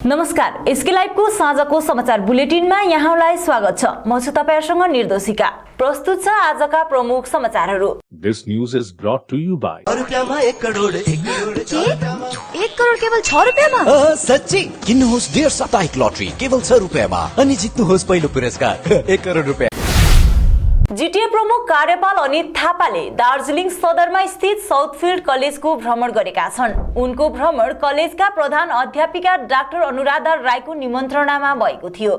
नमस्कार, एसके लाइभको साँझको समाचार बुलेटिनमा यहाँलाई स्वागत छ। म छु तपाईहरुसँग निर्दोषिका। प्रस्तुत छ आजका प्रमुख समाचारहरू। This news is brought to you by रुपैयाँमा 1 crore 1 crore 1 crore केवल 6 रुपैयाँमा? सच्ची किन्नुहोस् डेढ साप्ताहिक लटरी केवल 6 रुपैयाँमा अनि जित्नुहोस् पहिलो पुरस्कार 1 करोड रुपैयाँ। जीटीए प्रमुख कार्यपाल अनित थापाले दार्जिलिङ सदरमा स्थित साउथफिल्ड कलेजको भ्रमण गरेका छन्। उनको भ्रमण कलेजका प्रधान अध्यापिका डाक्टर अनुराधा राईको निमन्त्रणामा भएको थियो।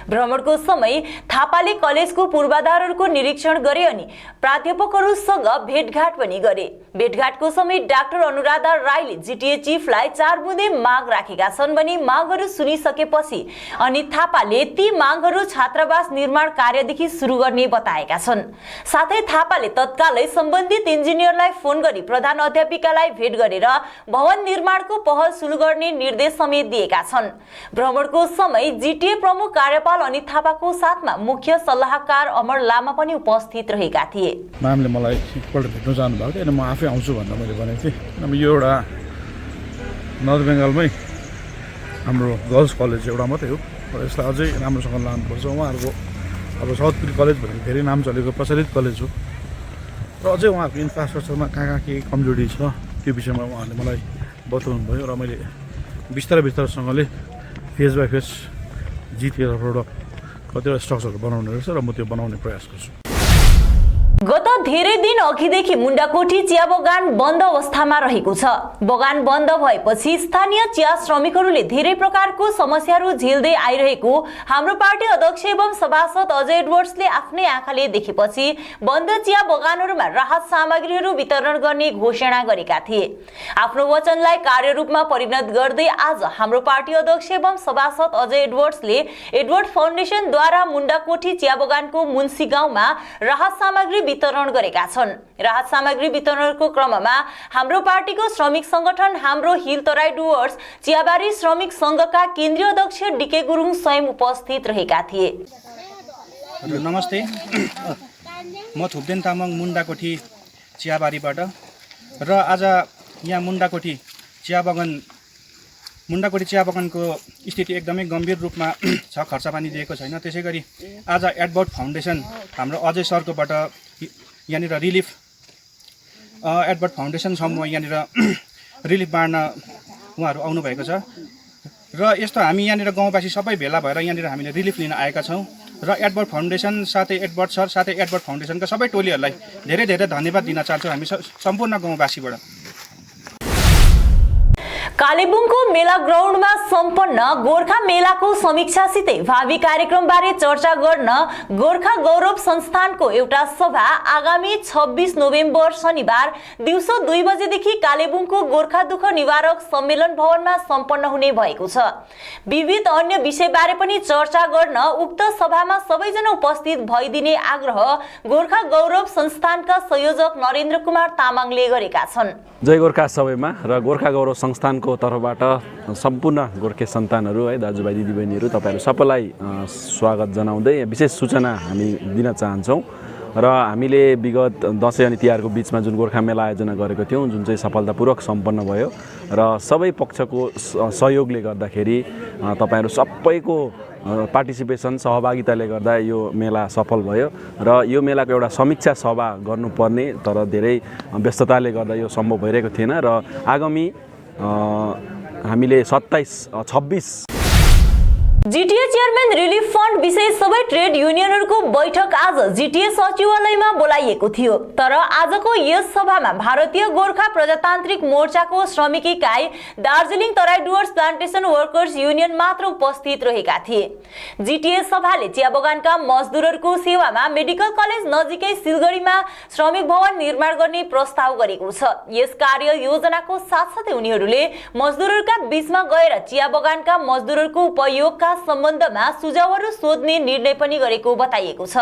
भ्रमणको समय थापाले कलेजको पूर्वाधारहरूको निरीक्षण गरे अनि प्राध्यापकहरूसँग भेटघाट पनि गरे। भेटघाटको समय डाक्टर अनुराधा राईले जीटीए चीफलाई 4 बुँदे माग राखेका छन् भनी मागहरू सुनिसकेपछि अनित थापाले ती मागहरू छात्रावास निर्माण कार्यदेखि सुरु गर्ने बताएका छन्। साथै थापाले तत्कालै सम्बन्धित इन्जिनियरलाई फोन गरी प्रधान अध्यापिकालाई भेट गरेर भवन निर्माणको पहल सुरु गर्ने निर्देश समेत दिएका छन्। भ्रमणको समय जीटीए प्रमुख कार्यपाल अनित थापाको साथमा मुख्य सल्लाहकार अमर लामा पनि उपस्थित रहेका थिए। म्यामले मलाई एकपल्ट भेट्न जानुभएको थियो अनि म आफै आउँछु भनेर मैले भनेको थिएँ। अब यो एउटा नर्थ बेङ्गालमै हाम्रो गर्ल्स कलेज एउटा मात्रै हो र यसलाई अझै राम्रोसँग लानुपर्छ। उहाँहरूको अब साउथफिल्ड कलेज भनेको धेरै नाम चलेको प्रचलित कलेज हो र अझै उहाँहरूको इन्फ्रास्ट्रक्चरमा कहाँ के कमजोरी छ त्यो विषयमा उहाँहरूले मलाई बताउनु भयो र मैले बिस्तारसँगले फेज बाई फेज जिटिए तर्फबाट कतिवटा स्ट्रक्चरहरू बनाउने रहेछ र म त्यो बनाउने प्रयास गर्छु। गत धेरै दिन अघिदेखि मुण्डाकोठी चिया बगान बन्द अवस्थामा रहेको छ। बगान बन्द भएपछि स्थानीय चिया श्रमिकहरूले धेरै प्रकारको समस्याहरू झेल्दै आइरहेको हाम्रो पार्टी अध्यक्ष एवं सभासद अजय एडवर्ड्सले आफ्नै आँखाले देखेपछि बन्द चिया बगानहरूमा राहत सामग्रीहरू वितरण गर्ने घोषणा गरेका थिए। आफ्नो वचनलाई कार्यरूपमा परिणत गर्दै आज हाम्रो पार्टी अध्यक्ष एवं सभासद अजय एडवर्ड्सले एडवर्ड फाउन्डेसनद्वारा मुण्डाकोठी चिया बगानको मुन्सी गाउँमा राहत सामग्री वितरण गरेका छन्। राहत सामग्री वितरणको क्रममा हाम्रो पार्टीको श्रमिक संगठन हाम्रो हिल तराई डुवर्स चियाबारी श्रमिक संघका केन्द्रीय अध्यक्ष डीके गुरुङ स्वयं उपस्थित रहेका थिए। नमस्ते, म थुप्देन तामाङ मुण्डाकोठी चियाबारीबाट र आज यहाँ मुण्डाकोठी चिया बगानको स्थिति एकदमै गम्भीर रूपमा छ। खर्चपानी दिएको छैन। त्यसैगरी आज एडवर्ड फाउन्डेसन हाम्रो अजय सरकोबाट यहाँनिर रिलिफ एडवर्ड फाउन्डेसन समूह यहाँनिर रिलिफ बाँड्न उहाँहरू आउनुभएको छ र यस्तो हामी यहाँनिर गाउँवासी सबै भेला भएर यहाँनिर हामीले रिलिफ लिन आएका छौँ र एडवर्ड फाउन्डेसन साथै एडवर्ड सर साथै एडवर्ड फाउन्डेसनका सबै टोलीहरूलाई धेरै धेरै धन्यवाद दिन चाहन्छौँ हामी सम्पूर्ण गाउँवासीबाट। कालेबुङको मेला ग्राउन्डमा सम्पन्न गोर्खा मेलाको समीक्षासितै भावी कार्यक्रमबारे चर्चा गर्न गोर्खा गौरव संस्थानको एउटा सभा आगामी 26 नोभेम्बर शनिबार दिउँसो 2 बजेदेखि कालेबुङको गोर्खा दुःख निवारक सम्मेलन भवनमा सम्पन्न हुने भएको छ। विविध अन्य विषयबारे पनि चर्चा गर्न उक्त सभामा सबैजना उपस्थित भइदिने आग्रह गोर्खा गौरव संस्थानका संयोजक नरेन्द्र कुमार तामाङले गरेका छन्। जय गोर्खा सबैमा र गोर्खा गौरव संस्थानको तर्फबाट सम्पूर्ण गोर्खे सन्तानहरू है दाजुभाइ दिदीबहिनीहरू तपाईँहरू सबैलाई स्वागत जनाउँदै विशेष सूचना हामी दिन चाहन्छौँ र हामीले विगत दसैँ अनि तिहारको बिचमा जुन गोर्खा मेला आयोजना गरेको थियौँ जुन चाहिँ सफलतापूर्वक सम्पन्न भयो र सबै पक्षको सहयोगले गर्दाखेरि तपाईँहरू सबैको पार्टिसिपेसन सहभागिताले गर्दा यो मेला सफल भयो र यो मेलाको एउटा समीक्षा सभा गर्नुपर्ने तर धेरै व्यस्तताले गर्दा यो सम्भव भइरहेको थिएन र आगामी हामीले 26 जीटीए चेयरम्यान रिलिफ फन्ड विषय सबै ट्रेड युनियनहरूको बैठक आज जीटीए सचिवालयमा बोलाइएको थियो। तर आजको यस सभामा भारतीय गोर्खा प्रजातान्त्रिक मोर्चाको श्रमिक इकाइ Darjeeling Terai Dooars plantation workers union मात्र उपस्थित रहेका थिए। जीटीए सभाले चिया बगानका मजदुरहरूको सेवामा मेडिकल कलेज नजिकै सिलगढीमा श्रमिक भवन निर्माण गर्ने प्रस्ताव गरेको छ। यस कार्य योजनाको साथसाथै उनीहरूले मजदुरहरूका बीचमा गएर चिया बगानका मजदुरहरूको उपयोगका सम्बन्धमा सुझावहरू सोध्ने निर्णय पनि गरेको बताइएको छ।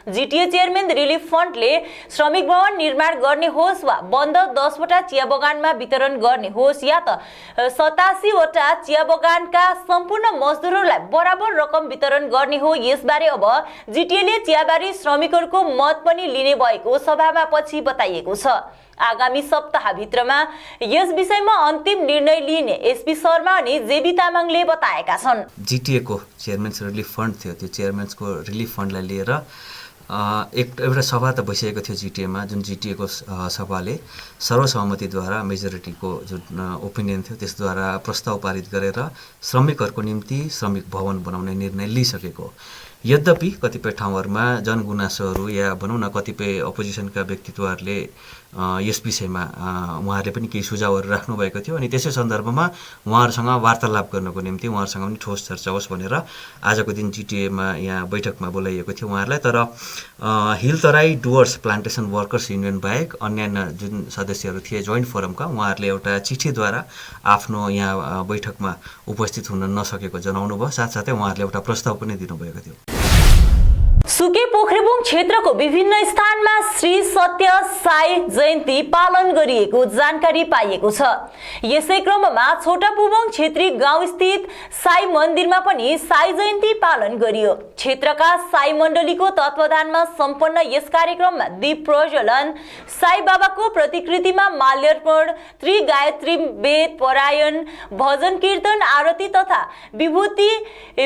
जीटीए चेयरम्यान रिलिफ फन्डले श्रमिक भवन निर्माण गर्ने होस् वा बन्द 10 वटा चिया बगानमा वितरण गर्ने होस् या त 87 वटा चिया बगानका सम्पूर्ण मजदुरहरूलाई बराबर रकम वितरण गर्ने हो, यसबारे अब जीटीएले चियाबारी श्रमिकहरूको मत पनि लिने भएको सभामा पछि बताइएको छ। आगामी सप्ताहभित्रमा यस विषयमा अन्तिम निर्णय लिइने एसपी शर्मा अनि जेबी तामाङले बताएका छन्। जिटिए को चेयरम्यान्स रिलिफ फन्ड थियो, त्यो चेयरम्यान्सको रिलिफ फन्डलाई लिएर एउटा सभा त बसिएको थियो जिटिएमा, जुन जिटिएको सभाले सर्वसहमतिद्वारा मेजोरिटीको जुन ओपिनियन थियो त्यसद्वारा प्रस्ताव पारित गरेर श्रमिकहरूको निम्ति श्रमिक भवन बनाउने निर्णय लिइसकेको। यद्यपि कतिपय ठाउँहरूमा जनगुनासोहरू या भनौँ न कतिपय अपोजिसनका व्यक्तित्वहरूले यस विषयमा उहाँहरूले पनि केही सुझावहरू राख्नुभएको थियो अनि त्यसै सन्दर्भमा उहाँहरूसँग वार्तालाप गर्नको निम्ति उहाँहरूसँग पनि ठोस चर्चा होस् भनेर आजको दिन जिटिएमा यहाँ बैठकमा बोलाइएको थियो उहाँहरूलाई। तर hill Terai Dooars plantation workers union बाहेक अन्यान्य जुन सदस्यहरू थिए जोइन्ट फोरमका उहाँहरूले एउटा चिठीद्वारा आफ्नो यहाँ बैठकमा उपस्थित हुन नसकेको जनाउनु भयो। साथसाथै उहाँहरूले एउटा प्रस्ताव पनि दिनुभएको थियो। सुके पोखरेबुङ क्षेत्रको विभिन्न स्थानमा श्री सत्य साई जयन्ती पालन गरिएको जानकारी पाइएको छ। यसै क्रममा छोटा पुबोङ क्षेत्री गाउँ स्थित साई मन्दिरमा पनि साई जयन्ती पालन गरियो। क्षेत्रका साई मण्डलीको तत्वावधानमा सम्पन्न यस कार्यक्रममा दीप प्रज्वलन, साई बाबाको प्रतिकृतिमा माल्यार्पण, त्रिगायत्री वेद पारायण, भजन कीर्तन, आरती तथा विभूति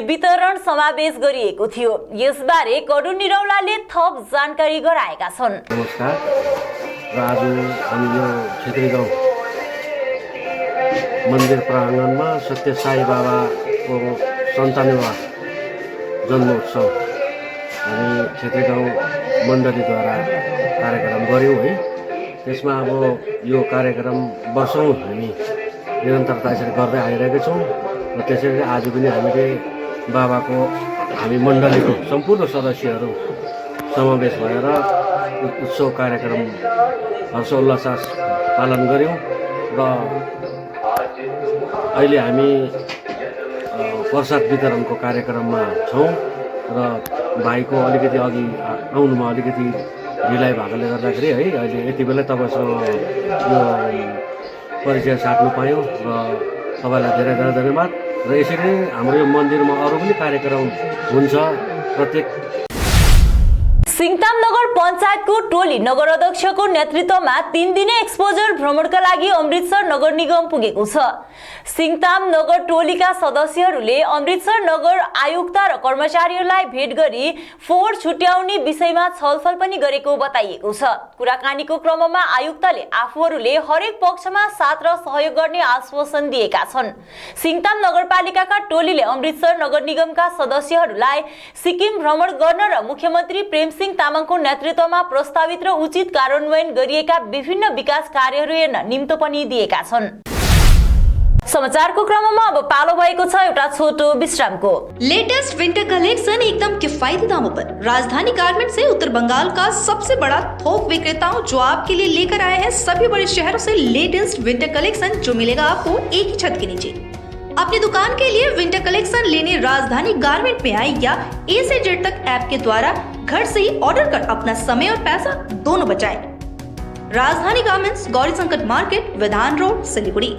वितरण समावेश गरिएको थियो। यसबारे कडु निरौलाले थप जानकारी गराएका छन्। नमस्कार। र आज हामी यो क्षेत्री गाउँ मन्दिर प्राङ्गणमा सत्य साई बाबाको 97वां जन्मोत्सव हामी क्षेत्री गाउँ मण्डलीद्वारा कार्यक्रम गऱ्यौँ है। त्यसमा अब यो कार्यक्रम वर्षौँ हामी निरन्तरता यसरी गर्दै आइरहेका छौँ र त्यसैले आज पनि हामीले बाबाको हामी मण्डलीको सम्पूर्ण सदस्यहरू समावेश भएर उत्सव कार्यक्रम हर्षोल्लास पालन गऱ्यौँ र अहिले हामी प्रसाद वितरणको कार्यक्रममा छौँ र भाइको अलिकति अघि आउनुमा अलिकति ढिलाइ भएकोले गर्दाखेरि है अहिले यति बेला तपाईँसँग यो परिचय साट्नु पायौँ र तपाईँलाई धेरै धेरै धन्यवाद। र यसरी नै हाम्रो यो मन्दिरमा अरू पनि कार्यक्रम हुन्छ। प्रत्येक सिङताम नगर पञ्चायतको टोली नगर अध्यक्षको नेतृत्वमा 3 दिने एक्सपोजर भ्रमणका लागि अमृतसर नगर निगम पुगेको छ। सिङताम नगर टोलीका सदस्यहरूले अमृतसर नगर आयुक्त र कर्मचारीहरूलाई भेट गरी फोहोर छुट्याउने विषयमा छलफल पनि गरेको बताइएको छ। कुराकानीको क्रममा आयुक्तले आफूहरूले हरेक पक्षमा साथ र सहयोग गर्ने आश्वासन दिएका छन्। सिङताम नगरपालिकाका टोलीले अमृतसर नगर निगमका सदस्यहरूलाई सिक्किम भ्रमण गर्न र मुख्यमन्त्री प्रेमसिंह तामाङको नेतृत्वमा प्रस्तावित र उचित कार्यान्वयन गरिएका विभिन्न विकास कार्यहरू हेर्न निम्तो पनि दिएका छन्। समाचारको क्रममा अब पालो भएको छ एउटा छोटो विश्रामको। लेटेस्ट विंटर कलेक्शन एकदम किफायती दामों पर राजधानी गारमेंट से उत्तर बंगाल का सबसे बड़ा थोक विक्रेताओं जो आपके लिए लेकर आए हैं सभी बड़े शहरों से लेटेस्ट विंटर कलेक्शन जो मिलेगा आपको एक ही छत के नीचे। अपनी दुकान के लिए विंटर कलेक्शन लेने राजधानी गारमेंट में आए या ए से जेड तक ऐप के द्वारा घर से ही ऑर्डर कर अपना समय और पैसा दोनों बचाएं। राजधानी गारमेंट्स, गौरी संकट मार्केट, विधान road, Siliguri.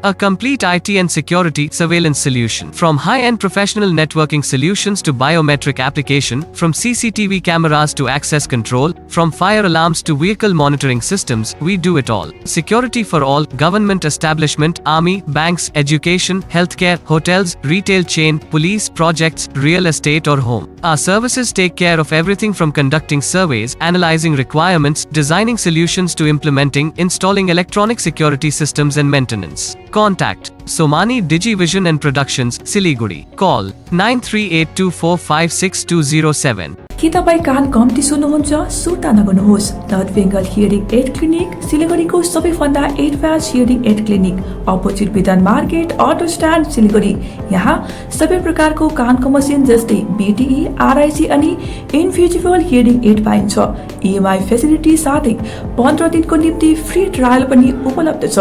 A complete IT and security surveillance solution. From high-end professional networking solutions to biometric application, from CCTV cameras to access control, from fire alarms to vehicle monitoring systems, we do it all. Security for all, government establishment, army, banks, education, healthcare, hotels, retail chain, police, projects, real estate or home. Our services take care of everything from conducting surveys, analyzing requirements, designing solutions to implementing, installing electronic security systems and maintenance. Contact Somani Digivision and Productions, Siliguri. Call 9382456207. के तपाईँ कान कम्ती सुन्नुहुन्छ? सुर्ता नगर्नुहोस्। North Bengal hearing aid clinic, सिलिगुडीको सबैभन्दा advance hearing aid clinic, opposite Bidhan market, auto stand, Siliguri. यहाँ सबै प्रकारको कानको मसिन जस्तै बीटीई, आरआइसी अनि इन्भिजिबल हियरिङ एड पाइन्छ। इएमआई फेसिलिटी साथै 15 दिनको निम्ति फ्री ट्रायल पनि उपलब्ध छ।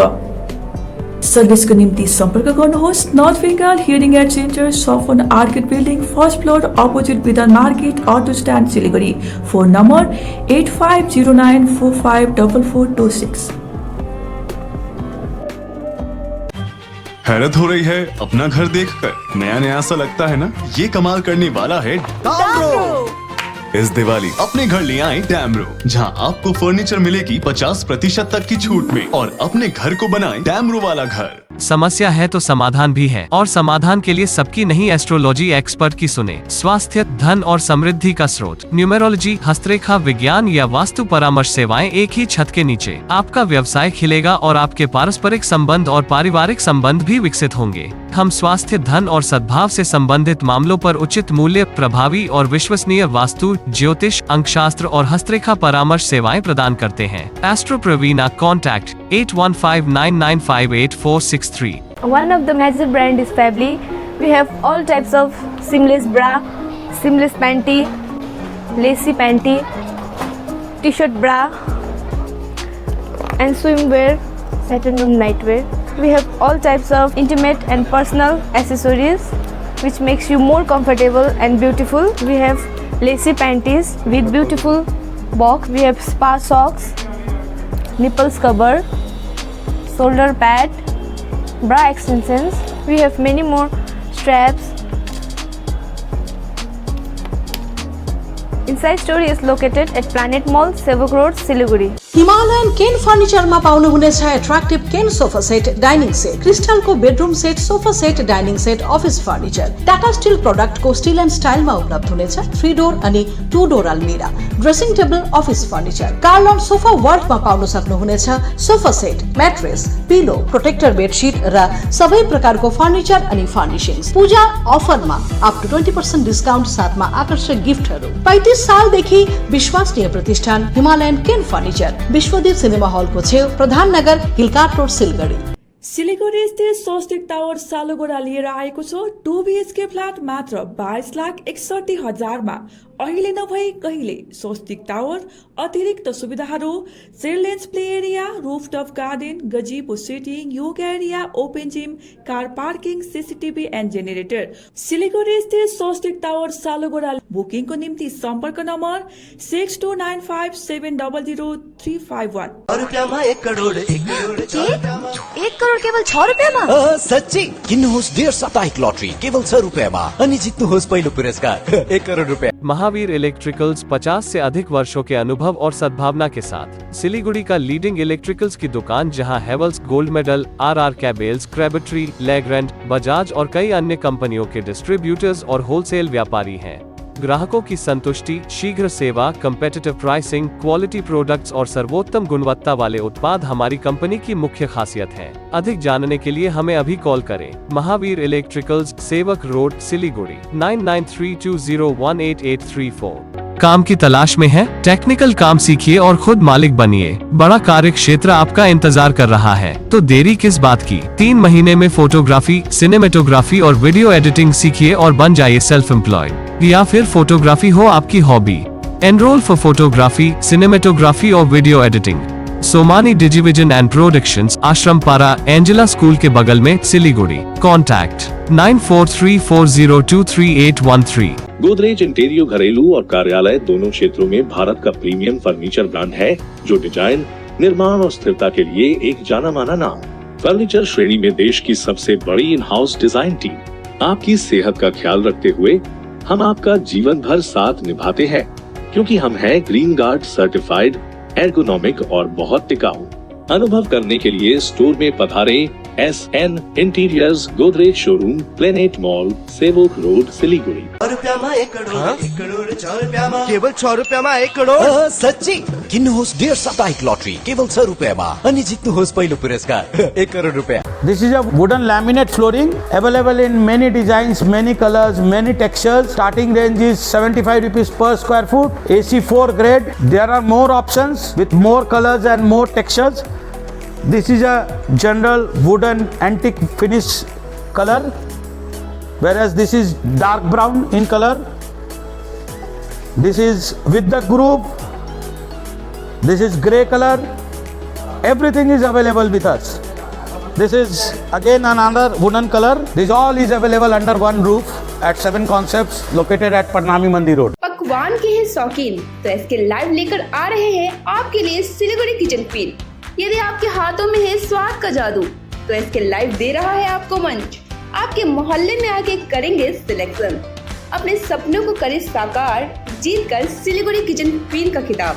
सर्भिसको निम्ति सम्पर्क गर्नुहोस् north Bengal hearing aid centre, सफन orchid building, first floor, opposite Bidhan market, auto stand, Siliguri. Phone number 8509454426। हैरत हो रही है अपना घर देखकर? नया नया सा लगता है ना? ये कमाल करने वाला है डाउनरो। इस दिवाली अपने घर ले आए डैमरो, जहां आपको फर्नीचर मिलेगी 50% तक की छूट में और अपने घर को बनाएं डैमरो वाला घर। समस्या है तो समाधान भी है, और समाधान के लिए सबकी नहीं एस्ट्रोलॉजी एक्सपर्ट की सुने। स्वास्थ्य, धन और समृद्धि का स्रोत, न्यूमेरोलॉजी, हस्तरेखा विज्ञान या वास्तु परामर्श सेवाएं एक ही छत के नीचे। आपका व्यवसाय खिलेगा और आपके पारस्परिक संबंध और पारिवारिक संबंध भी विकसित होंगे। हम स्वास्थ्य, धन और सद्भाव से संबंधित मामलों पर उचित मूल्य, प्रभावी और विश्वसनीय वास्तु, ज्योतिष, अंकशास्त्र और हस्तरेखा परामर्श सेवाएं प्रदान करते हैं। Astro Praveena, contact 8159958463। One of the major brand is Fably. We have all types of seamless bra, seamless panty, lacy panty, t-shirt bra, and swimwear, satin and nightwear. We have all types of intimate and personal accessories which makes you more comfortable and beautiful. We have lacy panties with beautiful box. We have spa socks, nipples cover, shoulder pad, bra extensions. We have many more straps. Inside store is located at Planet Mall, Sevok Road, Siliguri. Himalayan cane फर्निचरमा पाउनुहुनेछ attractive cane sofa set, dining set, क्रिस्टलको bedroom set, sofa set, dining set, office furniture, Tata steel प्रोडक्टको steel and स्टाइलमा उपलब्ध हुनेछ 3 door अनि 2 door अलमिरा, dressing table, office furniture. कार्लन सोफा वर्ल्डमा पाउन सक्नुहुनेछ sofa set, mattress, pillow, protector bedsheet र सबै प्रकारको फर्निचर अनि फर्निशिङ्स। पूजा अफरमा अप टु 20% डिस्काउन्ट साथमा आकर्षक गिफ्टहरू। 35 सालदेखि विश्वसनीय प्रतिष्ठान हिमालयन केन फर्निचर, विश्वदीप सिनेमा हलको छेउ, प्रधान नगर, हिलकाट रोड, सिलगढी। सिलिगुडी स्थित स्वस्तिक टावर सालुगोडा लिएर आएको छ 2 BHK फ्ल्याट मात्र 22,61,000 अहिले नभई कहिले। स्वस्तिक टावर अतिरिक्त सुविधाहरू children's play area, rooftop garden, gazebo seating, yoga area, open gym, car parking, CCTV and generator. Siliguri स्थित स्वस्तिक टावर सालुगोडा। बुकिङको निम्ति सम्पर्क नम्बर 6295700351। 1 करोड 1 करोड केवल 6 रुपियाँमा? सच्ची किन्नुहोस् डेढ साप्ताहिक लटरी केवल 6 रुपियाँमा अनि जित्नुहोस् पहिलो पुरस्कार 1 करोड रुपियाँ। महावीर इलेक्ट्रिकल्स 50 से अधिक वर्षों के अनुभव और सद्भावना के साथ सिलीगुड़ी का लीडिंग इलेक्ट्रिकल्स की दुकान, जहां Havells gold medal, RR cables, Crabtree, Legrand, Bajaj और कई अन्य कंपनियों के डिस्ट्रीब्यूटर्स और होलसेल व्यापारी हैं। ग्राहकों की संतुष्टि, शीघ्र सेवा, कम्पेटिटिव प्राइसिंग, क्वालिटी प्रोडक्ट्स और सर्वोत्तम गुणवत्ता वाले उत्पाद हमारी कंपनी की मुख्य खासियत है। अधिक जानने के लिए हमें अभी कॉल करें। महावीर इलेक्ट्रिकल्स, सेवक रोड, सिलीगुड़ी 9932018834। काम की तलाश में है? टेक्निकल काम सीखिए और खुद मालिक बनिए। बड़ा कार्य क्षेत्र आपका इंतजार कर रहा है, तो देरी किस बात की। 3 महीने में फोटोग्राफी, सिनेमेटोग्राफी और वीडियो एडिटिंग सीखिए और बन जाइए सेल्फ एम्प्लॉयड। या फिर फोटोग्राफी हो आपकी hobby. Enrol for photography, cinematography और video editing. Somani Digivision and productions, Ashram Para, Angela school के बगल में, सिलीगुड़ी। कॉन्टैक्ट 9434023813। गोदरेज इंटीरियर घरेलू और कार्यालय दोनों क्षेत्रों में भारत का प्रीमियम फर्नीचर ब्रांड है, जो डिजाइन, निर्माण और स्थिरता के लिए एक जाना माना नाम। फर्नीचर श्रेणी में देश की सबसे बड़ी इन हाउस डिजाइन टीम। आपकी सेहत का ख्याल रखते हुए हम आपका जीवन भर साथ निभाते हैं, क्योंकि हम हैं ग्रीन गार्ड सर्टिफाइड, एर्गोनॉमिक और बहुत टिकाऊ। अनुभव करने के लिए स्टोर में पधारें। SN interiors, Godrej showroom, planet mall, Sevoke road, Siliguri. 1 रुपियाँमा 1 करोड, 1 करोड 6 रुपियाँमा, केवल 6 रुपियाँमा 1 करोड। सच्ची किन्नुहोस् डेढ साप्ताहिक लटरी केवल 6 रुपियाँमा अनि जित्नुहोस् पहिलो पुरस्कार 1 करोड रुपियाँ। This is a wooden laminate flooring available in many designs, many colors, many textures. Starting range is 75 rupees per square foot. AC4 grade. There are more options with more colors and more textures. This is a general wooden antique finish color, whereas this is dark brown in color. This is with the groove. This is grey color. Everything is available with us. This is again another wooden color. This all is available under one roof at 7 Concepts located at Parnami Mandi Road. पकवान के हैं शौकीन, तो इसके live लेकर आ रहे हैं आपके लिए सिलीगुड़ी किचन फील। यदि आपके हाथों में है स्वाद का जादू, तो इसके लाइव दे रहा है आपको मंच। आपके मोहल्ले में आके करेंगे सिलेक्शन। अपने सपनों को करे साकार, जीत कर सिलीगुड़ी किचन क्वीन का खिताब।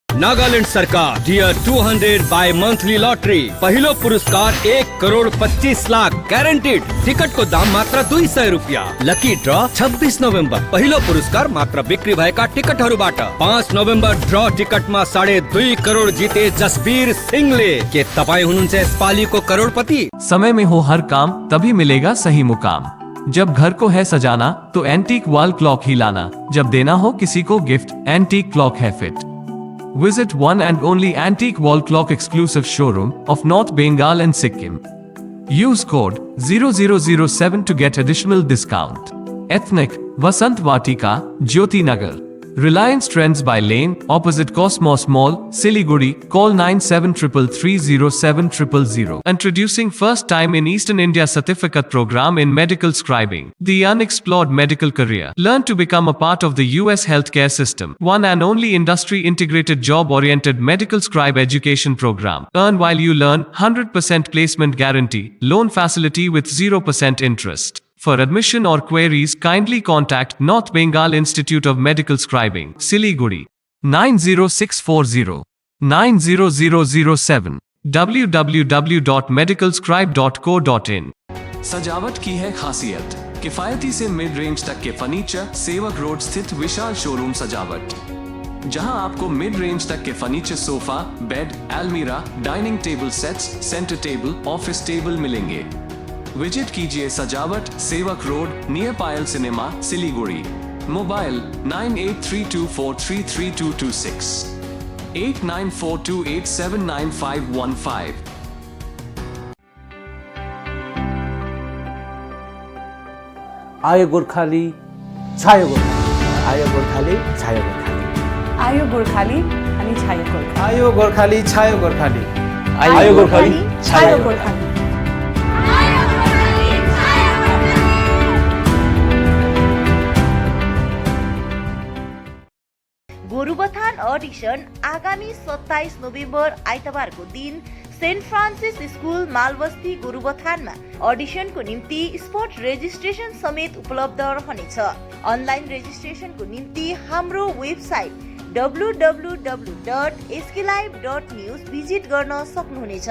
नागालैंड सरकार डियर 200 बाय मंथली लॉटरी पहिलो पुरस्कार 1 करोड़ 25 लाख ग्यारेन्टेड। टिकट को दाम मात्र 200 रुपया। Lucky draw 26 November. पहिलो पुरस्कार मात्र बिक्री भएका टिकटहरूबाट। 5 नोभेम्बर ड्र टिकटमा 2.5 करोड़ जिते जसबीर सिंहले। के तपाईँ हुनुहुन्छ यसपालिको करोड़पति? समय में हो हर काम तभी मिलेगा सही मुकाम। जब घर को है सजाना तो एंटीक वॉल क्लॉक ही लाना। जब देना हो किसी को गिफ्ट एंटीक क्लॉक है fit. Visit one and only antique wall clock exclusive showroom of North Bengal and Sikkim. Use code 0007 to get additional discount. Ethnic, Vasant Vatika, Jyoti Nagar. Reliance Trends by Lane, opposite Cosmos Mall, Siliguri. Call 9733030000. Introducing first time in Eastern India certificate program in medical scribing. The unexplored medical career. Learn to become a part of the US healthcare system. One and only industry integrated job oriented medical scribe education program. Earn while you learn, 100% placement guarantee, loan facility with 0% interest. For admission or queries, kindly contact North Bengal Institute of Medical Scribing, Siliguri, 90640 90007 www.medicalscribe.co.in। सजावट की है खासियत, किफायती से mid range तक के furniture. सेवक road स्थित विशाल showroom सजावट, जहां आपको मिड रेंज तक के फर्नीचर, सोफा, बेड, अलमीरा, dining table sets, centre table, office table मिलेंगे। विजिट कीजिए सजावट, सेवक रोड, नियर पायल सिनेमा, सिलीगुड़ी। मोबाइल 9832433226 8942879515। आयो गोर्खाली छायो गोर्खाली, आयो गोर्खाली छायो गोर्खाली, आयो गोर्खाली अनि छायो गोर्खाली, आयो गोर्खाली छायो गोर्खाली, आयो गोर्खाली छायो गोर्खाली। गोरुबथान अडिसन आगामी 27 नोभेम्बर आइतबारको दिन सेन्ट फ्रान्सिस स्कुल मालबस्ती गोरुबथानमा अडिसनको निम्ति स्पट रेजिस्ट्रेसन समेत उपलब्ध रहनेछ। अनलाइन रेजिस्ट्रेसनको निम्ति हाम्रो वेबसाइट www.sklive.news भिजिट गर्न सक्नुहुनेछ।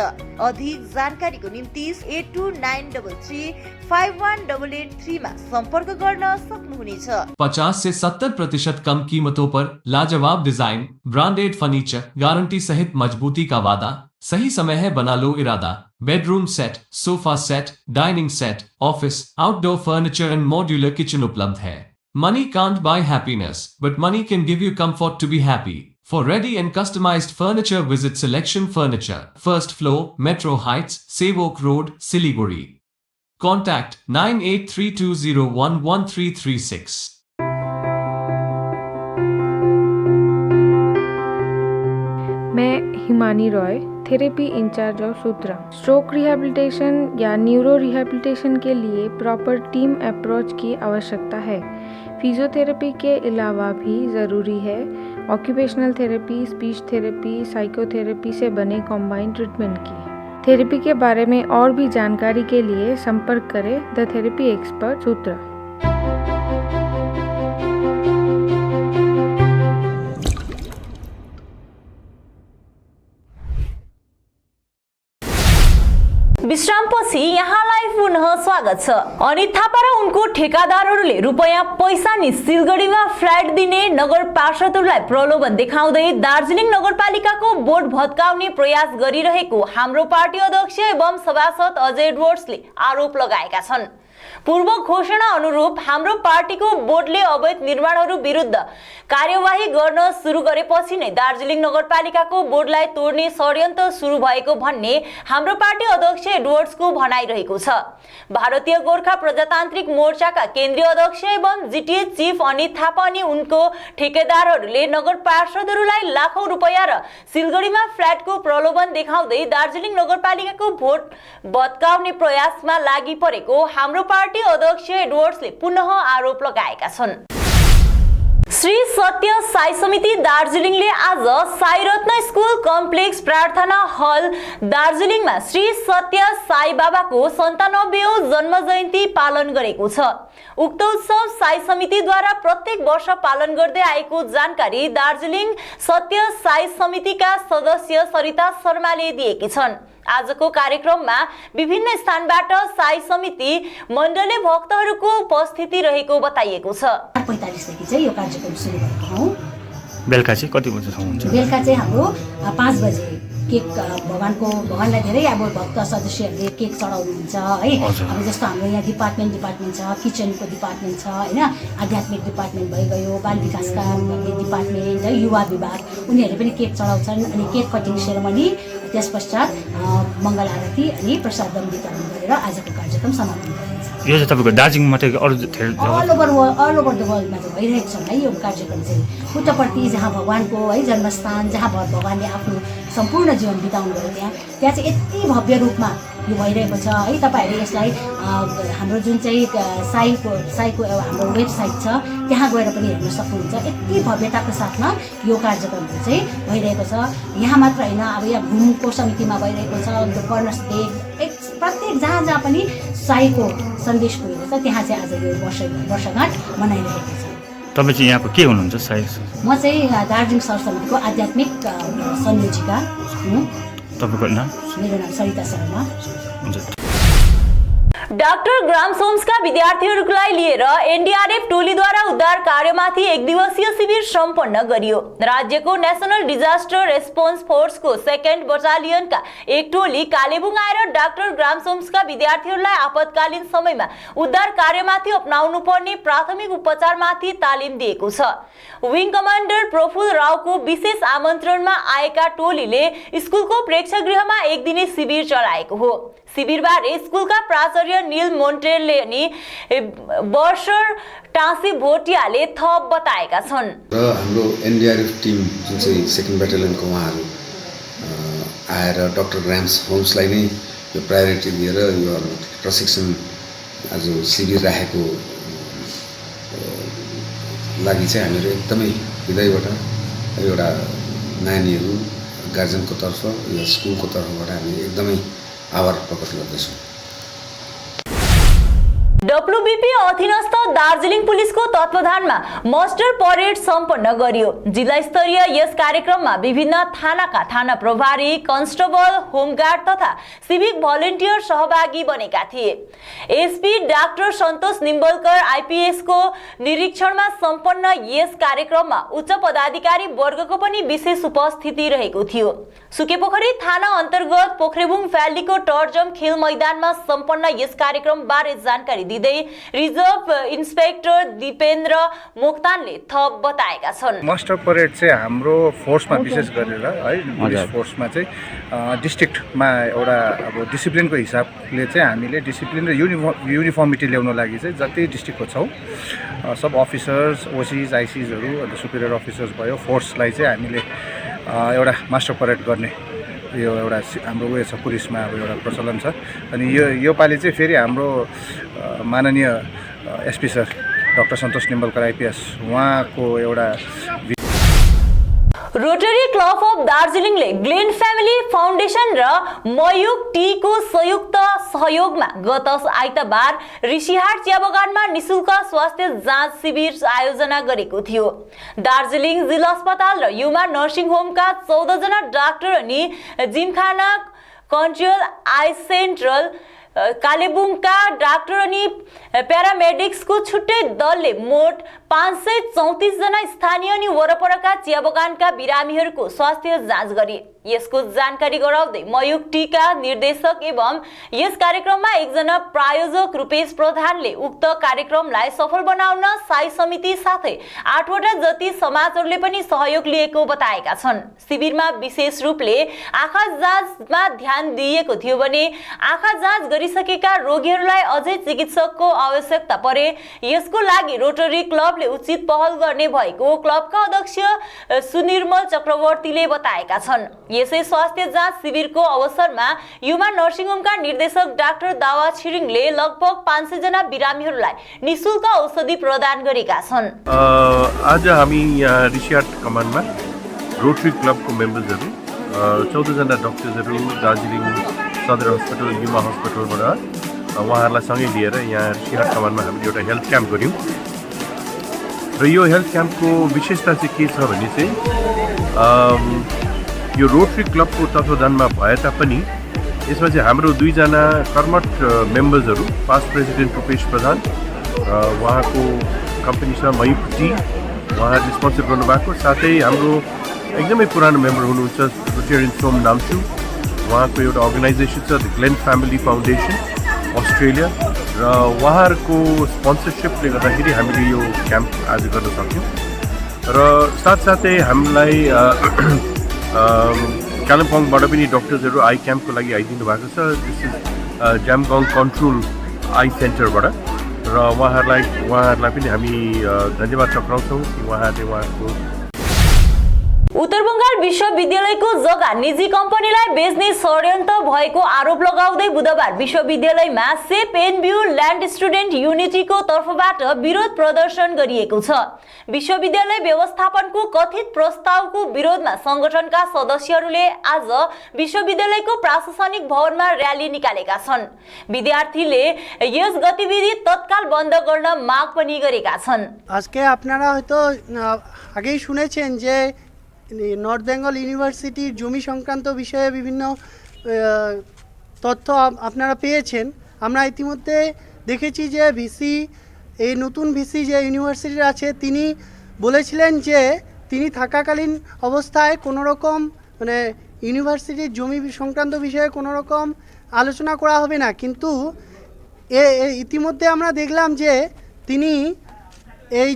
अधिक जानकारीको निम्ति 8293351883 मा सम्पर्क गर्न सक्नुहुनेछ। 50 से 70% कम कीमतों पर लाजवाब डिजाइन, ब्रांडेड फर्नीचर, गारंटी सहित मजबूती का वादा। सही समय है, बना लो इरादा। Bedroom set, sofa set, dining set, office, outdoor furniture and modular kitchen उपलब्ध है। Money can't buy happiness, but money can give you comfort to be happy. For ready and customized furniture, visit Selection Furniture, first floor, Metro Heights, Sevok Road, Siliguri. Contact 9832011336. मैं Himani Roy, therapy in charge of Sutra. Stroke rehabilitation या neuro rehabilitation के लिए proper team approach की आवश्यकता है। Physiotherapy के अलावा भी ज़रूरी है occupational therapy, speech therapy, psychotherapy से बने कॉम्बाइंड ट्रीटमेंट की। थेरेपी के बारे में और भी जानकारी के लिए संपर्क करें द थेरेपी एक्सपर्ट सूत्रा। विश्रामपछि यहाँलाई पुनः स्वागत छ। अनित थापा र उनको ठेकादारहरूले रुपैयाँ पैसा नि सिलगढीमा फ्ल्याट दिने नगर पार्षदहरूलाई प्रलोभन देखाउँदै दार्जिलिङ नगरपालिकाको बोर्ड भत्काउने प्रयास गरिरहेको हाम्रो पार्टी अध्यक्ष एवं सभासद अजय एडवर्ड्सले आरोप लगाएका छन्। पूर्व घोषणा अनुरूप हाम्रो पार्टीको बोर्डले अवैध निर्माणहरू विरुद्ध कार्यवाही गर्न सुरु गरेपछि नै दार्जिलिङ नगरपालिकाको बोर्डलाई तोड्ने षड्यन्त्र सुरु भएको भन्ने हाम्रो पार्टी अध्यक्ष एडवर्ड्सको भनाइरहेको छ। भारतीय गोर्खा प्रजातान्त्रिक मोर्चाका केन्द्रीय अध्यक्ष एवं जीटीए चीफ अनित थापा अनि उनको ठेकेदारहरूले नगर पार्षदहरूलाई लाखौं रुपैयाँ र सिलगढीमा फ्ल्याटको प्रलोभन देखाउँदै दार्जिलिङ नगरपालिकाको भोट भत्काउने प्रयासमा लागि परेको हाम्रो पार्टी अध्यक्ष एडवर्ड्सले पुनः आरोप लगाएका छन्। श्री सत्य साई समिति दार्जिलिङले आज साई रत्न स्कुल कम्प्लेक्स प्रार्थना हल दार्जिलिङमा श्री सत्य साई बाबाको 97औं जन्म जयन्ती पालन गरेको छ। उक्त उत्सव साई समितिद्वारा प्रत्येक वर्ष पालन गर्दै आएको जानकारी दार्जिलिङ सत्य साई समितिका सदस्य सरिता शर्माले दिएकी छन्। आजको कार्यक्रममा विभिन्न स्थानबाट साई समिति मण्डले भक्तहरूको उपस्थिति रहेको बताइएको छ। 45 देखि चाहिँ यो कार्यक्रम सुरु भएको हो। बेलुका चाहिँ कति बजेसम्म हुन्छ? बेलुका चाहिँ हाम्रो 5 बजे केक भगवानलाई धेरै अब भक्त सदस्यहरूले केक चढाउनुहुन्छ है। अब जस्तो हाम्रो यहाँ डिपार्टमेन्ट छ, किचनको डिपार्टमेन्ट छ हैन, आध्यात्मिक डिपार्टमेन्ट भइगयो, बाल विकासका डिपार्टमेन्ट है, युवा विभाग उनीहरूले पनि केक चढाउँछन्। अनि केक कटिङ सेरेमनी, त्यस पश्चात मङ्गल आरती अनि प्रसाद वितरण गरेर आजको कार्यक्रम समापन गरिन्छ। यो चाहिँ तपाईको दार्जिलिङ मात्रै अरु धेरै अल ओभर द वर्ल्डमा चाहिँ भइरहेको छ है यो कार्यक्रम चाहिँ। पुट्टपर्ती जहाँ भगवानको है जन्मस्थान, जहाँ भगवानले आफ्नो सम्पूर्ण जीवन बिताउनु भयो त्यहाँ चाहिँ यति भव्य रूपमा यो भइरहेको छ है। तपाईहरुले यसलाई हाम्रो जुन चाहिँ साईको हाम्रो वेबसाइट छ त्यहाँ गएर पनि हेर्न सक्नुहुन्छ। यति भव्यताको साथमा यो कार्यक्रमहरू चाहिँ भइरहेको छ। यहाँ मात्र हैन, अब यहाँ घुमको समितिमा भइरहेको छ, कर्नस डे, प्रत्येक जहाँ पनि साईको सन्देश पुगेको छ त्यहाँ चाहिँ आज यो वर्षगाँठ मनाइरहेको छ। तपाईँ चाहिँ यहाँको के हुनुहुन्छ साई? म चाहिँ दार्जिलिङ सर समितिको आध्यात्मिक संयोजिका हुँ। तपाईको नाम? मेरो नाम सरिता शर्मा। डाक्टर ग्राम्स होम्सका विद्यार्थीहरूलाई लिएर एनडीआरएफ टोलीद्वारा उद्धार कार्यमाथि 1 दिवसीय शिविर सम्पन्न गरियो। राज्यको नेशनल डिजास्टर रेस्पोन्स फोर्सको 2nd बटालियनका एक टोली कालेबुङ आएर डाक्टर ग्राम्स होम्सका विद्यार्थीहरूलाई आपतकालीन समयमा उद्धार कार्यमाथि अपनाउनु पर्ने प्राथमिक उपचारमाथि तालिम दिएको छ। विङ कमान्डर प्रफुल्ल रावको विशेष आमन्त्रणमा आएका टोलीले स्कुलको प्रेक्षागृहमा 1 दिने शिविर चलाएको हो। शिविरबारे स्कुलका प्राचार्य नील मोन्टेलले अनि वर्षर टाँसी भोटियाले थप बताएका छन्। र हाम्रो एनडीआरएफ टिम जुन चाहिँ 2nd बटालियनको उहाँहरू आएर डाक्टर ग्राम्स होम्सलाई नै यो प्रायोरिटी दिएर यो प्रशिक्षण आज शिविर राखेको लागि चाहिँ हामीहरू एकदमै हृदयबाट एउटा नानीहरू गार्जियनको तर्फ या स्कुलको तर्फबाट हामी एकदमै आभार प्रकट गर्दछौँ। डब्ल्युबीपी अधीनस्थ दार्जिलिङ पुलिसको तत्वावधानमा मस्टर परेड सम्पन्न गरियो। जिल्ला स्तरीय यस कार्यक्रममा विभिन्न थानाका थाना प्रभारी, कन्स्टेबल, होमगार्ड तथा सिभिक भलेन्टियर सहभागी बनेका थिए। एसपी डाक्टर सन्तोष निम्बलकर आइपीएसको निरीक्षणमा सम्पन्न यस कार्यक्रममा उच्च पदाधिकारी वर्गको पनि विशेष उपस्थिति रहेको थियो। सुकेपोखरी थाना अन्तर्गत पोखरेबुङ भ्यालीको टर्जम खेल मैदानमा सम्पन्न यस कार्यक्रम बारे जानकारी दिँदै रिजर्भ इन्स्पेक्टर दिपेन्द्र मोक्तानले थप बताएका छन्। मास्टर परेड चाहिँ हाम्रो फोर्समा विशेष गरेर है पुलिस फोर्समा चाहिँ डिस्ट्रिक्टमा एउटा अब डिसिप्लिनको हिसाबले चाहिँ हामीले डिसिप्लिन र युनिफर्मिटी ल्याउन लागि चाहिँ जति डिस्ट्रिक्टको छौँ सब अफिसर्स, ओसिज, आइसिजहरू अन्त सुपिरियर अफिसर्स भयो, फोर्सलाई चाहिँ हामीले एउटा मास्टर परेड गर्ने यो एउटा हाम्रो उयो छ, पुलिसमा अब एउटा प्रचलन छ। अनि यो पालि चाहिँ फेरि हाम्रो माननीय SP sir doctor Santosh Nimbalkar IPS उहाँको एउटा रोटरी क्लब अफ दार्जिलिङले ग्लेन फ्यामिली फाउन्डेसन र मयुक टीको संयुक्त सहयोगमा गत आइतबार ऋषिहाट चिया बगानमा निशुल्क स्वास्थ्य जाँच शिविर आयोजना गरेको थियो। दार्जिलिङ जिल्ला अस्पताल र युमा नर्सिङ होमका 14 जना डाक्टर अनि जिमखाना कन्ट्रोल आई सेन्ट्रल कालेबुङका डाक्टर अनि प्यारामेडिक्सको छुट्टै दलले मोट 534 जना स्थानीय अनि वरपरका चिया बगानका बिरामीहरूको स्वास्थ्य जाँच गरे। यसको जानकारी गराउँदै मयुक टीका निर्देशक एवं यस कार्यक्रममा एकजना प्रायोजक रूपेश प्रधानले उक्त कार्यक्रमलाई सफल बनाउन साई समिति साथै 8 वटा जति समाजहरूले पनि सहयोग लिएको बताएका छन्। शिविरमा विशेष रूपले आँखा जाँचमा ध्यान दिइएको थियो भने आँखा जाँच गरिसकेका रोगीहरूलाई अझै चिकित्सकको आवश्यकता परे यसको लागि रोटरी क्लबले उचित पहल गर्ने भएको क्लबका अध्यक्ष सुनिर्मल चक्रवर्तीले बताएका छन्। यसै स्वास्थ्य जाँच शिविरको अवसरमा युमा नर्सिङ होमका निर्देशक डाक्टर दावा छिरिङले लगभग 500 जना बिरामीहरूलाई निशुल्क औषधि प्रदान गरेका छन्। आज हामी यहाँ ऋषिहाट कमानमा रोटरी क्लबको मेम्बर्सहरू 14 जना डक्टर्सहरू दार्जिलिङ सदर हस्पिटल युमा हस्पिटलबाट उहाँहरूलाई सँगै लिएर यहाँ ऋषिहाट कमानमा हामीले एउटा हेल्थ क्याम्प गऱ्यौँ र यो हेल्थ क्याम्पको विशेषता चाहिँ के छ भने चाहिँ यो रोटरी क्लबको तत्त्वावधानमा भए तापनि यसमा चाहिँ हाम्रो 2 जना कर्मठ मेम्बर्सहरू पास्ट प्रेसिडेन्ट रूपेश प्रधान उहाँको कम्पनी छ मयुख टी उहाँहरूले स्पोन्सर गर्नुभएको, साथै हाम्रो एकदमै पुरानो मेम्बर हुनुहुन्छ रोटेरियन सोम नाम्चु उहाँको एउटा अर्गनाइजेसन छ the Glenn family foundation Australia र उहाँहरूको स्पोन्सरसिपले गर्दाखेरि हामीले यो क्याम्प आज गर्न सक्यौँ र साथसाथै हामीलाई कालिम्पोङबाट पनि डक्टर्सहरू आई क्याम्पको लागि आइदिनु भएको छ। दिस इज जामगाङ कन्ट्रोल आई सेन्टरबाट र उहाँहरूलाई पनि हामी धन्यवाद टक्राउँछौँ कि उहाँहरूले उहाँहरूको उत्तर बंगाल विश्वविद्यालयको जग्गा निजी कम्पनीलाई बेच्ने षड्यन्त्र भएको आरोप लगाउँदै बुधबार विश्वविद्यालयमा सेप एन्ड भ्यू ल्यान्ड स्टुडेन्ट युनिटीको तर्फबाट विरोध प्रदर्शन गरिएको छ। विश्वविद्यालय व्यवस्थापनको कथित प्रस्तावको विरोधमा संगठनका सदस्यहरूले आज विश्वविद्यालयको प्रशासनिक भवनमा र्याली निकालेका छन्। विद्यार्थीले यस गतिविधि तत्काल बन्द गर्न माग पनि गरेका छन्। আজকে আপনারা হয়তো আগেই শুনেছেন যে নর্থ বেঙ্গল ইউনিভার্সিটির জমি সংক্রান্ত বিষয়ে বিভিন্ন তথ্য আপনারা পেয়েছেন। আমরা ইতিমধ্যে দেখেছি যে ভিসি এই নতুন ভিসি যে ইউনিভার্সিটির আছে তিনি বলেছিলেন যে তিনি থাকাকালীন অবস্থায় কোনো রকম মানে ইউনিভার্সিটির জমি সংক্রান্ত বিষয়ে কোনো রকম আলোচনা করা হবে না, কিন্তু ইতিমধ্যে আমরা দেখলাম যে তিনি এই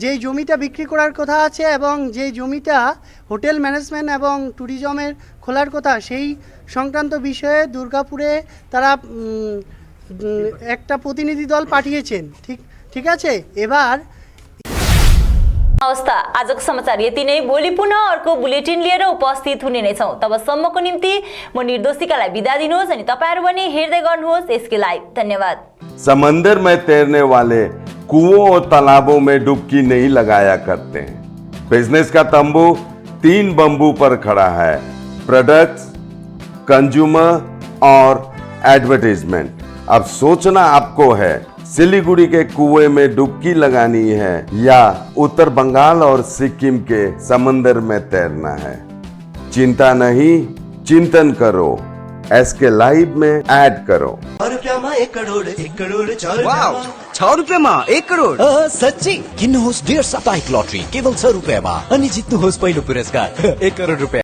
যে জমিটা বিক্রি করার কথা আছে এবং যে জমিটা হোটেল ম্যানেজমেন্ট এবং ট্যুরিজমের খোলার কথা সেই সংক্রান্ত বিষয়ে দুর্গাপুরে তারা একটা প্রতিনিধি দল পাঠিয়েছেন। ঠিক আছে, এবার अवस्था आजको समाचार यति नै। भोलि पुनः अर्को बुलेटिन लिएर उपस्थित हुने नै छौं। तबसम्मको निम्ति म निर्दोषिकालाई बिदा दिनुहोस् अनि तपाईहरु पनि हेर्दै गर्नुहोस् एसके लाइभ। धन्यवाद। समंदर में तैरने वाले कुओं और तालाबों में डुबकी नहीं लगाया करते हैं। बिजनेस का तंबू 3 बंबू पर खड़ा है, प्रोडक्ट्स, कंज्यूमर और एडवर्टाइजमेंट। अब सोचना आपको है सिलीगुड़ी के कुएं में डुबकी लगानी है या उत्तर बंगाल और सिक्किम के समंदर में तैरना है। चिंता नहीं, चिंतन करो, एसके लाइव में ऐड करो। 6 रुपयामा 1 करोड 1 करोड 6 रुपयामा 1 करोड सच्ची किन्नुहोस् 1.5 साप्ताहिक लटरी केवल 6 रुपयामा अनि जित्नुहोस् पहिलो पुरस्कार 1 करोड रुपैयाँ।